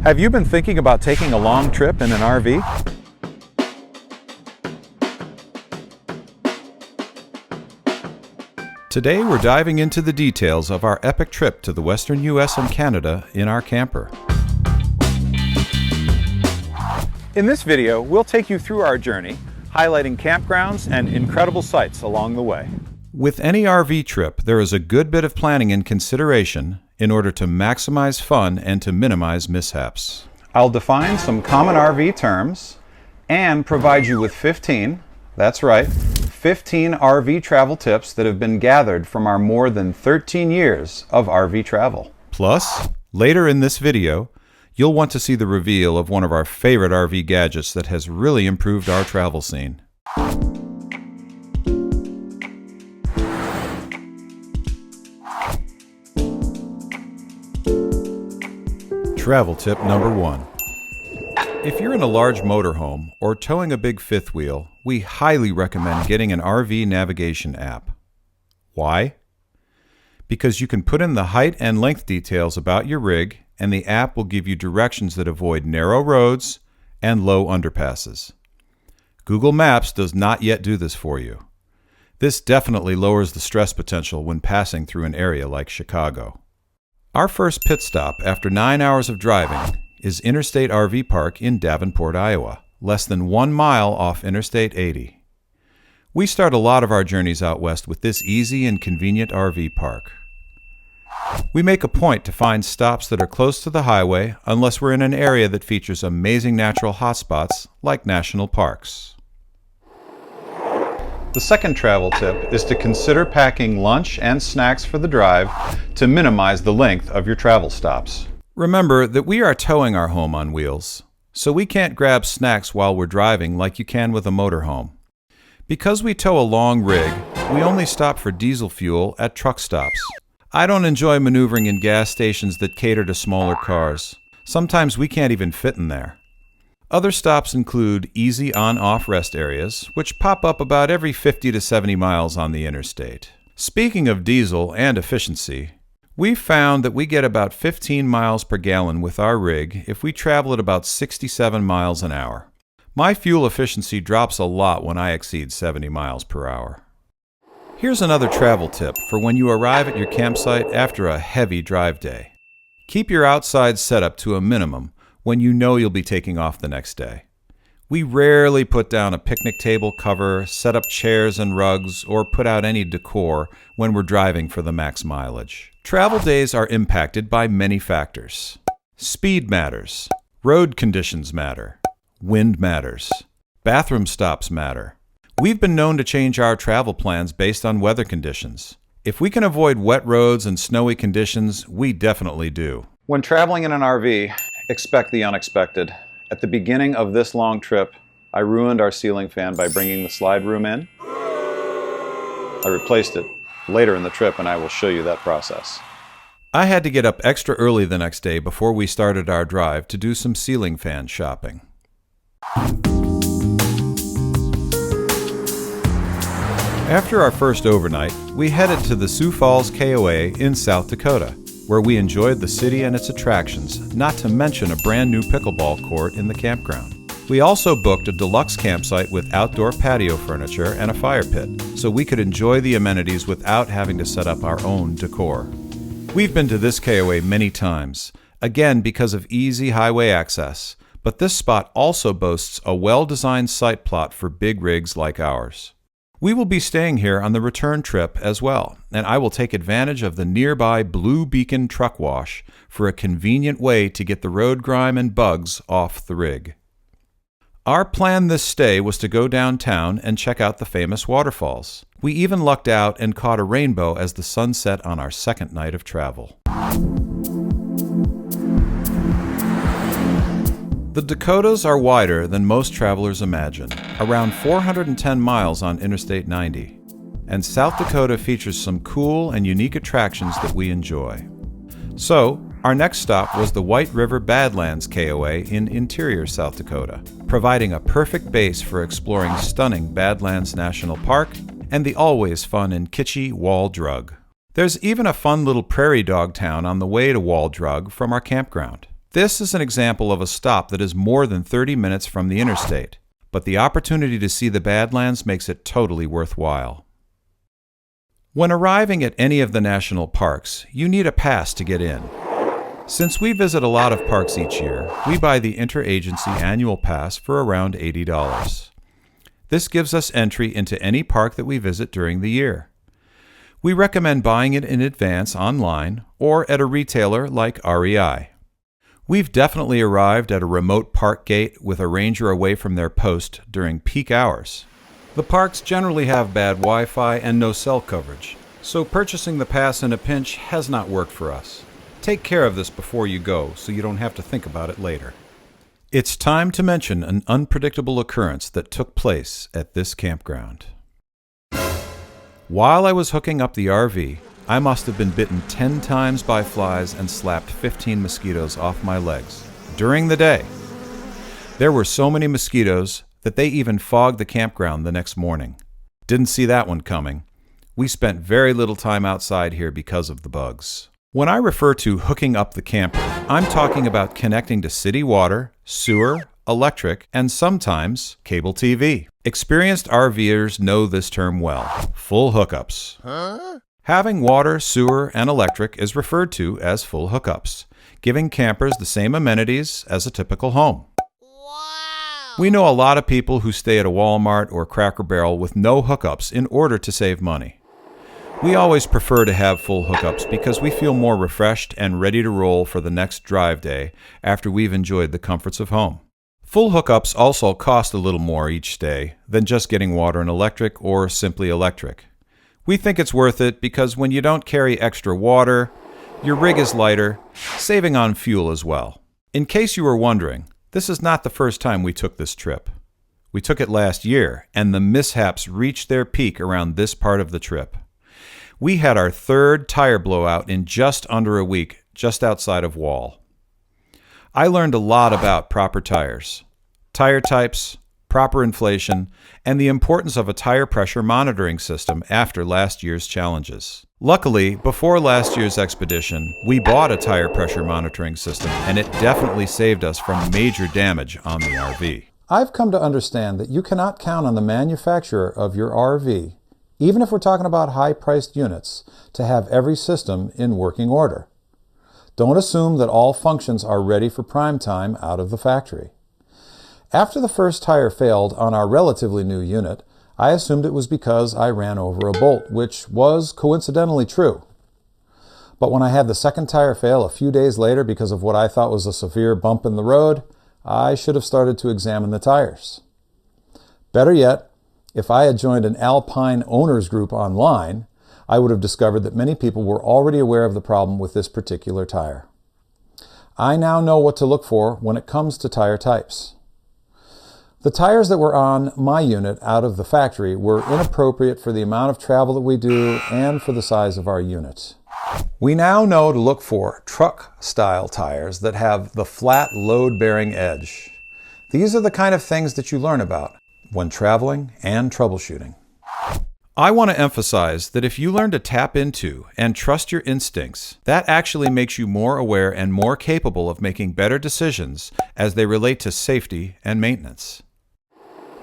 Have you been thinking about taking a long trip in an RV? Today we're diving into the details of our epic trip to the western US and Canada in our camper. In this video, we'll take you through our journey, highlighting campgrounds and incredible sights along the way. With any RV trip, there is a good bit of planning and consideration in order to maximize fun and to minimize mishaps. I'll define some common RV terms and provide you with 15, that's right, 15 RV travel tips that have been gathered from our more than 13 years of RV travel. Plus, later in this video, you'll want to see the reveal of one of our favorite RV gadgets that has really improved our travel scene. Travel tip number 1. If you're in a large motorhome or towing a big fifth wheel, we highly recommend getting an RV navigation app. Why? Because you can put in the height and length details about your rig, and the app will give you directions that avoid narrow roads and low underpasses. Google Maps does not yet do this for you. This definitely lowers the stress potential when passing through an area like Chicago. Our first pit stop after 9 hours of driving is Interstate RV Park in Davenport, Iowa, less than 1 mile off Interstate 80. We start a lot of our journeys out west with this easy and convenient RV park. We make a point to find stops that are close to the highway unless we're in an area that features amazing natural hotspots like national parks. The second travel tip is to consider packing lunch and snacks for the drive to minimize the length of your travel stops. Remember that we are towing our home on wheels, so we can't grab snacks while we're driving like you can with a motorhome. Because we tow a long rig, we only stop for diesel fuel at truck stops. I don't enjoy maneuvering in gas stations that cater to smaller cars. Sometimes we can't even fit in there. Other stops include easy on-off rest areas, which pop up about every 50 to 70 miles on the interstate. Speaking of diesel and efficiency, we've found that we get about 15 miles per gallon with our rig if we travel at about 67 miles an hour. My fuel efficiency drops a lot when I exceed 70 miles per hour. Here's another travel tip for when you arrive at your campsite after a heavy drive day. Keep your outside setup to a minimum when you know you'll be taking off the next day. We rarely put down a picnic table cover, set up chairs and rugs, or put out any decor when we're driving for the max mileage. Travel days are impacted by many factors. Speed matters. Road conditions matter. Wind matters. Bathroom stops matter. We've been known to change our travel plans based on weather conditions. If we can avoid wet roads and snowy conditions, we definitely do. When traveling in an RV, expect the unexpected. At the beginning of this long trip, I ruined our ceiling fan by bringing the slide room in. I replaced it later in the trip, and I will show you that process. I had to get up extra early the next day before we started our drive to do some ceiling fan shopping. After our first overnight, we headed to the Sioux Falls KOA in South Dakota, where we enjoyed the city and its attractions, not to mention a brand new pickleball court in the campground. We also booked a deluxe campsite with outdoor patio furniture and a fire pit, so we could enjoy the amenities without having to set up our own decor. We've been to this KOA many times, again because of easy highway access, but this spot also boasts a well-designed site plot for big rigs like ours. We will be staying here on the return trip as well, and I will take advantage of the nearby Blue Beacon truck wash for a convenient way to get the road grime and bugs off the rig. Our plan this stay was to go downtown and check out the famous waterfalls. We even lucked out and caught a rainbow as the sun set on our second night of travel. The Dakotas are wider than most travelers imagine, around 410 miles on Interstate 90, and South Dakota features some cool and unique attractions that we enjoy. So, our next stop was the White River Badlands KOA in interior South Dakota, providing a perfect base for exploring stunning Badlands National Park and the always fun and kitschy Wall Drug. There's even a fun little prairie dog town on the way to Wall Drug from our campground. This is an example of a stop that is more than 30 minutes from the interstate, but the opportunity to see the Badlands makes it totally worthwhile. When arriving at any of the national parks, you need a pass to get in. Since we visit a lot of parks each year, we buy the interagency annual pass for around $80. This gives us entry into any park that we visit during the year. We recommend buying it in advance online or at a retailer like REI. We've definitely arrived at a remote park gate with a ranger away from their post during peak hours. The parks generally have bad Wi-Fi and no cell coverage, so purchasing the pass in a pinch has not worked for us. Take care of this before you go so you don't have to think about it later. It's time to mention an unpredictable occurrence that took place at this campground. While I was hooking up the RV, I must have been bitten 10 times by flies and slapped 15 mosquitoes off my legs during the day. There were so many mosquitoes that they even fogged the campground the next morning. Didn't see that one coming. We spent very little time outside here because of the bugs. When I refer to hooking up the camper, I'm talking about connecting to city water, sewer, electric, and sometimes cable TV. Experienced RVers know this term well. Full hookups. Having water, sewer, and electric is referred to as full hookups, giving campers the same amenities as a typical home. We know a lot of people who stay at a Walmart or Cracker Barrel with no hookups in order to save money. We always prefer to have full hookups because we feel more refreshed and ready to roll for the next drive day after we've enjoyed the comforts of home. Full hookups also cost a little more each day than just getting water and electric or simply electric. We think it's worth it because when you don't carry extra water, your rig is lighter, saving on fuel as well. In case you were wondering, this is not the first time we took this trip. We took it last year, and the mishaps reached their peak around this part of the trip. We had our third tire blowout in just under a week, just outside of Wall. I learned a lot about proper tires, tire types, proper inflation, and the importance of a tire pressure monitoring system after last year's challenges. Luckily, before last year's expedition, we bought a tire pressure monitoring system, and it definitely saved us from major damage on the RV. I've come to understand that you cannot count on the manufacturer of your RV, even if we're talking about high-priced units, to have every system in working order. Don't assume that all functions are ready for prime time out of the factory. After the first tire failed on our relatively new unit, I assumed it was because I ran over a bolt, which was coincidentally true. But when I had the second tire fail a few days later because of what I thought was a severe bump in the road, I should have started to examine the tires. Better yet, if I had joined an Alpine owners group online, I would have discovered that many people were already aware of the problem with this particular tire. I now know what to look for when it comes to tire types. The tires that were on my unit out of the factory were inappropriate for the amount of travel that we do and for the size of our unit. We now know to look for truck-style tires that have the flat load-bearing edge. These are the kind of things that you learn about when traveling and troubleshooting. I want to emphasize that if you learn to tap into and trust your instincts, that actually makes you more aware and more capable of making better decisions as they relate to safety and maintenance.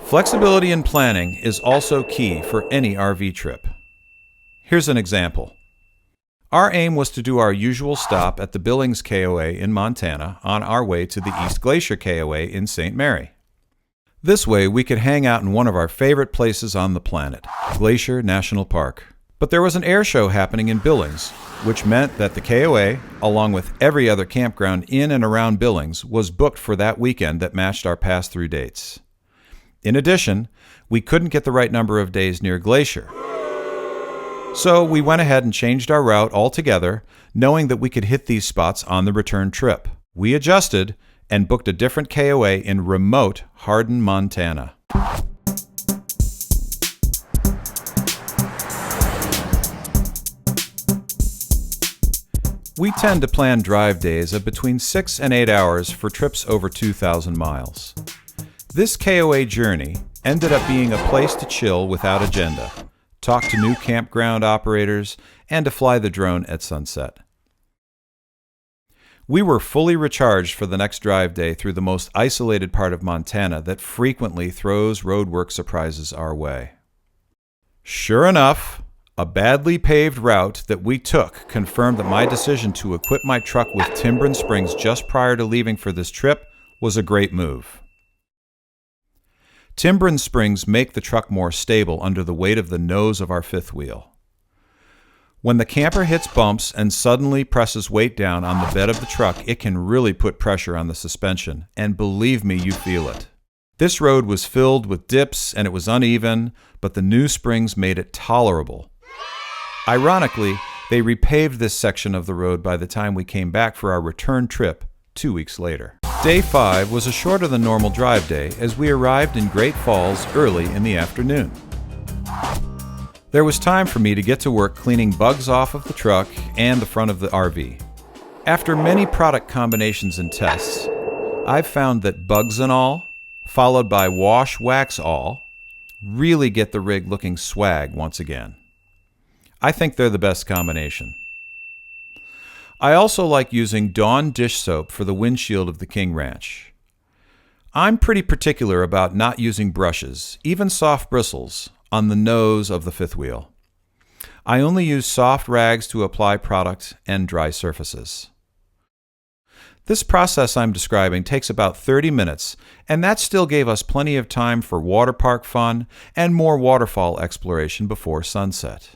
Flexibility in planning is also key for any RV trip. Here's an example. Our aim was to do our usual stop at the Billings KOA in Montana on our way to the East Glacier KOA in St. Mary. This way we could hang out in one of our favorite places on the planet, Glacier National Park. But there was an air show happening in Billings, which meant that the KOA, along with every other campground in and around Billings, was booked for that weekend that matched our pass-through dates. In addition, we couldn't get the right number of days near Glacier. So we went ahead and changed our route altogether, knowing that we could hit these spots on the return trip. We adjusted and booked a different KOA in remote Hardin, Montana. We tend to plan drive days of between 6 and 8 hours for trips over 2,000 miles. This KOA journey ended up being a place to chill without agenda, talk to new campground operators, and to fly the drone at sunset. We were fully recharged for the next drive day through the most isolated part of Montana that frequently throws roadwork surprises our way. Sure enough, a badly paved route that we took confirmed that my decision to equip my truck with timber and springs just prior to leaving for this trip was a great move. Timber and springs make the truck more stable under the weight of the nose of our fifth wheel. When the camper hits bumps and suddenly presses weight down on the bed of the truck, it can really put pressure on the suspension, and believe me, you feel it. This road was filled with dips and it was uneven, but the new springs made it tolerable. Ironically, they repaved this section of the road by the time we came back for our return trip 2 weeks later. Day 5 was a shorter than normal drive day as we arrived in Great Falls early in the afternoon. There was time for me to get to work cleaning bugs off of the truck and the front of the RV. After many product combinations and tests, I've found that bugs and all, followed by wash wax all, really get the rig looking swag once again. I think they're the best combination. I also like using Dawn dish soap for the windshield of the King Ranch. I'm pretty particular about not using brushes, even soft bristles, on the nose of the fifth wheel. I only use soft rags to apply product and dry surfaces. This process I'm describing takes about 30 minutes, and that still gave us plenty of time for water park fun and more waterfall exploration before sunset.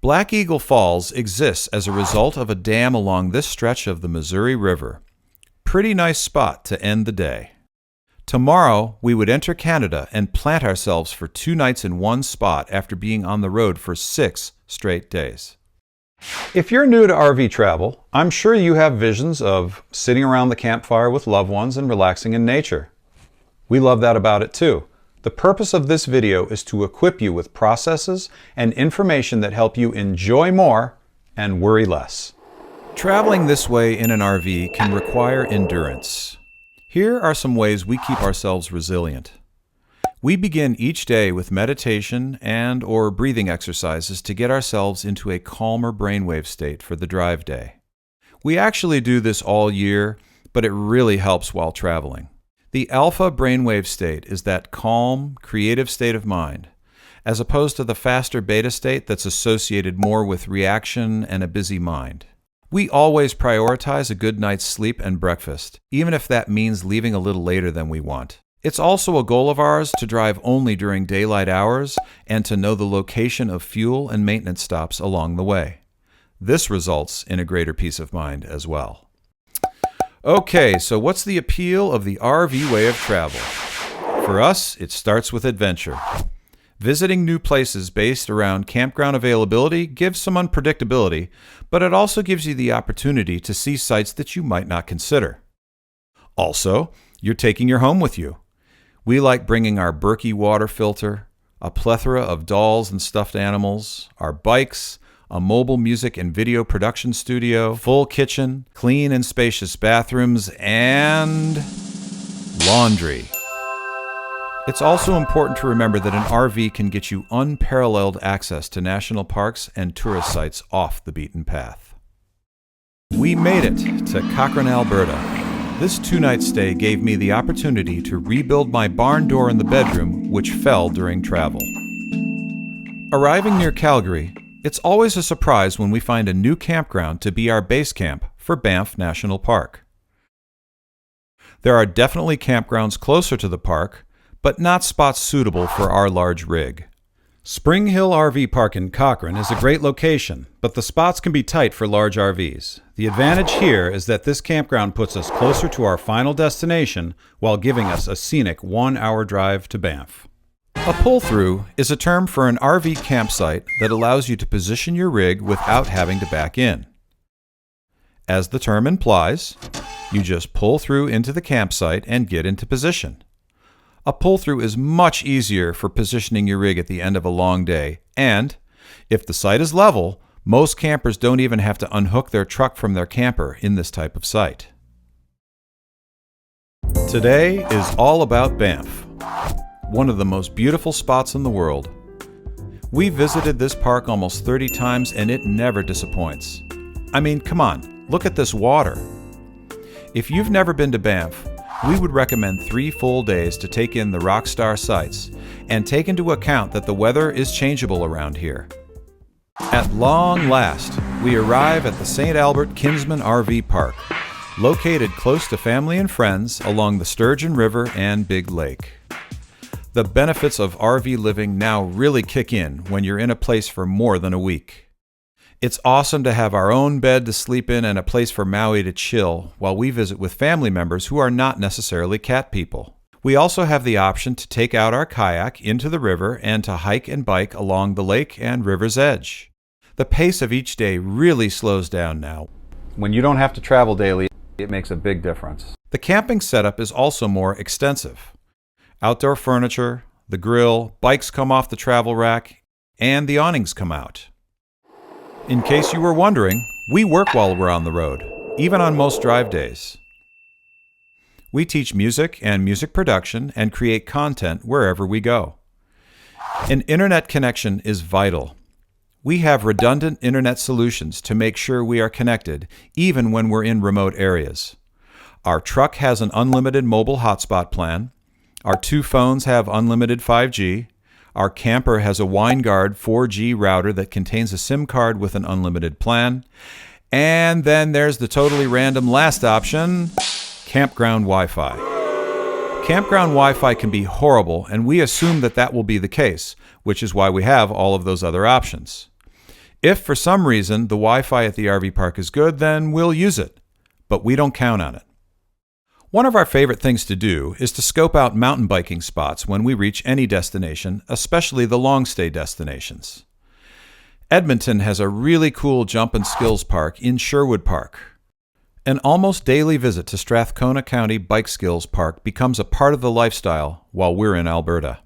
Black Eagle Falls exists as a result of a dam along this stretch of the Missouri River. Pretty nice spot to end the day. Tomorrow, we would enter Canada and plant ourselves for 2 nights in one spot after being on the road for 6 straight days. If you're new to RV travel, I'm sure you have visions of sitting around the campfire with loved ones and relaxing in nature. We love that about it too. The purpose of this video is to equip you with processes and information that help you enjoy more and worry less. Traveling this way in an RV can require endurance. Here are some ways we keep ourselves resilient. We begin each day with meditation and/or breathing exercises to get ourselves into a calmer brainwave state for the drive day. We actually do this all year, but it really helps while traveling. The alpha brainwave state is that calm, creative state of mind, as opposed to the faster beta state that's associated more with reaction and a busy mind. We always prioritize a good night's sleep and breakfast, even if that means leaving a little later than we want. It's also a goal of ours to drive only during daylight hours and to know the location of fuel and maintenance stops along the way. This results in a greater peace of mind as well. Okay, so what's the appeal of the RV way of travel? For us, it starts with adventure. Visiting new places based around campground availability gives some unpredictability, but it also gives you the opportunity to see sites that you might not consider. Also, you're taking your home with you. We like bringing our Berkey water filter, a plethora of dolls and stuffed animals, our bikes, a mobile music and video production studio, full kitchen, clean and spacious bathrooms, and laundry. It's also important to remember that an RV can get you unparalleled access to national parks and tourist sites off the beaten path. We made it to Cochrane, Alberta. This 2-night stay gave me the opportunity to rebuild my barn door in the bedroom, which fell during travel. Arriving near Calgary, it's always a surprise when we find a new campground to be our base camp for Bnaff National Park. There are definitely campgrounds closer to the park, but not spots suitable for our large rig. Spring Hill RV Park in Cochrane is a great location, but the spots can be tight for large RVs. The advantage here is that this campground puts us closer to our final destination while giving us a scenic 1-hour drive to Banff. A pull-through is a term for an RV campsite that allows you to position your rig without having to back in. As the term implies, you just pull through into the campsite and get into position. A pull-through is much easier for positioning your rig at the end of a long day, and if the site is level, most campers don't even have to unhook their truck from their camper in this type of site. Today is all about Banff, one of the most beautiful spots in the world. We visited this park almost 30 times and it never disappoints. I mean, come on, Look at this water. If you've never been to Bnaff, we would recommend 3 full days to take in the rockstar sights and take into account that the weather is changeable around here. At long last, we arrive at the St. Albert Kinsman RV Park, located close to family and friends along the Sturgeon River and Big Lake. The benefits of RV living now really kick in when you're in a place for more than a week. It's awesome to have our own bed to sleep in and a place for Maui to chill while we visit with family members who are not necessarily cat people. We also have the option to take out our kayak into the river and to hike and bike along the lake and river's edge. The pace of each day really slows down now. When you don't have to travel daily, it makes a big difference. The camping setup is also more extensive. Outdoor furniture, the grill, bikes come off the travel rack, and the awnings come out. In case you were wondering, we work while we're on the road, even on most drive days. We teach music and music production and create content wherever we go. An internet connection is vital. We have redundant internet solutions to make sure we are connected, even when we're in remote areas. Our truck has an unlimited mobile hotspot plan. Our 2 phones have unlimited 5G. Our camper has a WineGuard 4G router that contains a SIM card with an unlimited plan. And then there's the totally random last option, Campground Wi-Fi. Campground Wi-Fi can be horrible, and we assume that will be the case, which is why we have all of those other options. If for some reason the Wi-Fi at the RV park is good, then we'll use it, but we don't count on it. One of our favorite things to do is to scope out mountain biking spots when we reach any destination, especially the long-stay destinations. Edmonton has a really cool jump and skills park in Sherwood Park. An almost daily visit to Strathcona County Bike Skills Park becomes a part of the lifestyle while we're in Alberta.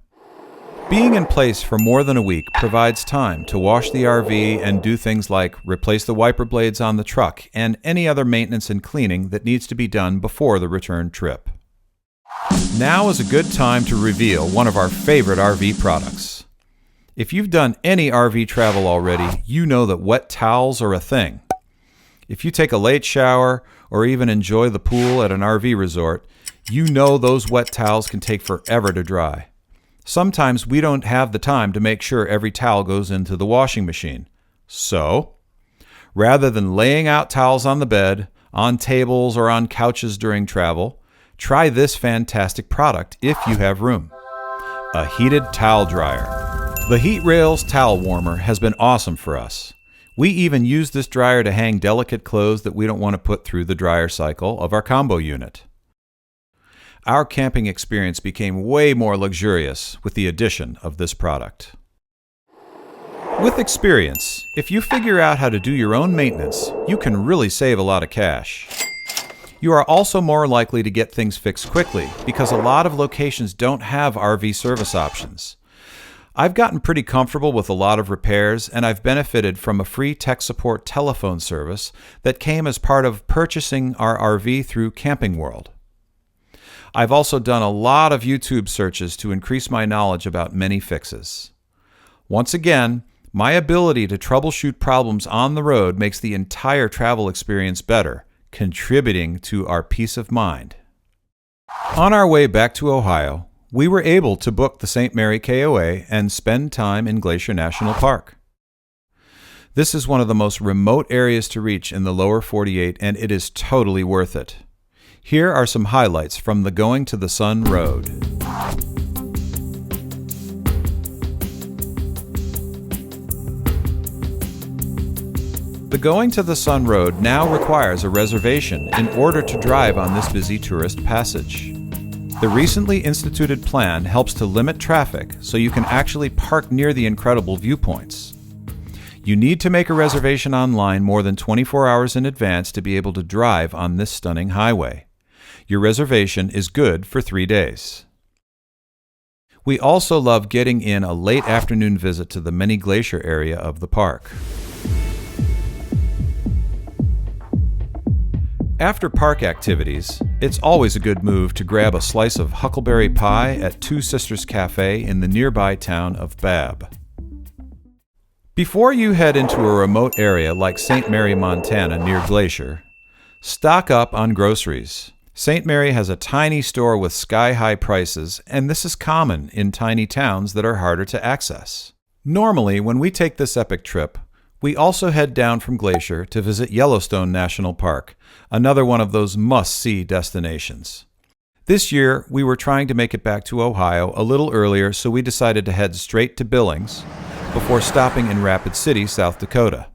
Being in place for more than a week provides time to wash the RV and do things like replace the wiper blades on the truck and any other maintenance and cleaning that needs to be done before the return trip. Now is a good time to reveal one of our favorite RV products. If you've done any RV travel already, you know that wet towels are a thing. If you take a late shower or even enjoy the pool at an RV resort, you know those wet towels can take forever to dry. Sometimes we don't have the time to make sure every towel goes into the washing machine. So, rather than laying out towels on the bed, on tables, or on couches during travel, try this fantastic product if you have room. A heated towel dryer. The Heat Rails towel warmer has been awesome for us. We even use this dryer to hang delicate clothes that we don't want to put through the dryer cycle of our combo unit. Our camping experience became way more luxurious with the addition of this product. With experience, if you figure out how to do your own maintenance, you can really save a lot of cash. You are also more likely to get things fixed quickly because a lot of locations don't have RV service options. I've gotten pretty comfortable with a lot of repairs, and I've benefited from a free tech support telephone service that came as part of purchasing our RV through Camping World. I've also done a lot of YouTube searches to increase my knowledge about many fixes. Once again, my ability to troubleshoot problems on the road makes the entire travel experience better, contributing to our peace of mind. On our way back to Ohio, we were able to book the St. Mary KOA and spend time in Glacier National Park. This is one of the most remote areas to reach in the lower 48, and it is totally worth it. Here are some highlights from the Going to the Sun Road. The Going to the Sun Road now requires a reservation in order to drive on this busy tourist passage. The recently instituted plan helps to limit traffic so you can actually park near the incredible viewpoints. You need to make a reservation online more than 24 hours in advance to be able to drive on this stunning highway. Your reservation is good for 3 days. We also love getting in a late afternoon visit to the mini glacier area of the park. After park activities, it's always a good move to grab a slice of huckleberry pie at Two Sisters Cafe in the nearby town of Babb. Before you head into a remote area like St. Mary, Montana near Glacier, Stock up on groceries. St. Mary has a tiny store with sky-high prices, and this is common in tiny towns that are harder to access. Normally, when we take this epic trip, we also head down from Glacier to visit Yellowstone National Park, another one of those must-see destinations. This year, we were trying to make it back to Ohio a little earlier, so we decided to head straight to Billings before stopping in Rapid City, South Dakota.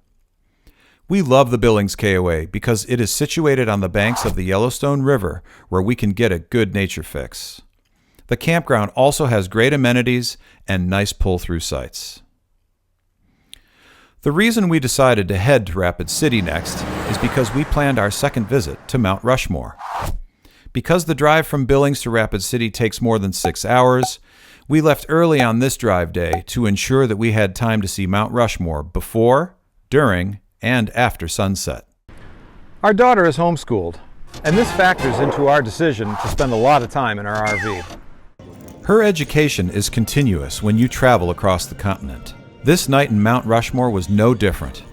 We love the Billings KOA because it is situated on the banks of the Yellowstone River where we can get a good nature fix. The campground also has great amenities and nice pull-through sites. The reason we decided to head to Rapid City next is because we planned our second visit to Mount Rushmore. Because the drive from Billings to Rapid City takes more than 6 hours, we left early on this drive day to ensure that we had time to see Mount Rushmore before, during, and after sunset. Our daughter is homeschooled, and this factors into our decision to spend a lot of time in our RV. Her education is continuous when you travel across the continent. This night in Mount Rushmore was no different.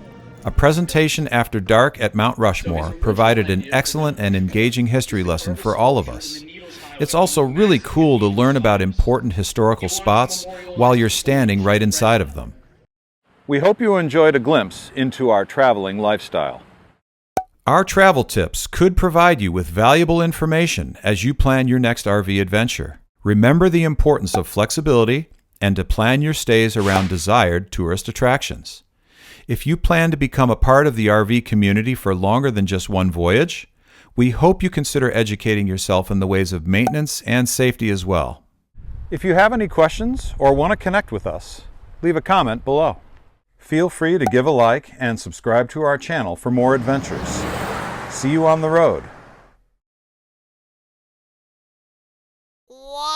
A presentation after dark at Mount Rushmore provided an excellent and engaging history lesson for all of us. It's also really cool to learn about important historical spots while you're standing right inside of them. We hope you enjoyed a glimpse into our traveling lifestyle. Our travel tips could provide you with valuable information as you plan your next RV adventure. Remember the importance of flexibility and to plan your stays around desired tourist attractions. If you plan to become a part of the RV community for longer than just one voyage, we hope you consider educating yourself in the ways of maintenance and safety as well. If you have any questions or want to connect with us, leave a comment below. Feel free to give a like and subscribe to our channel for more adventures. See you on the road. Wow!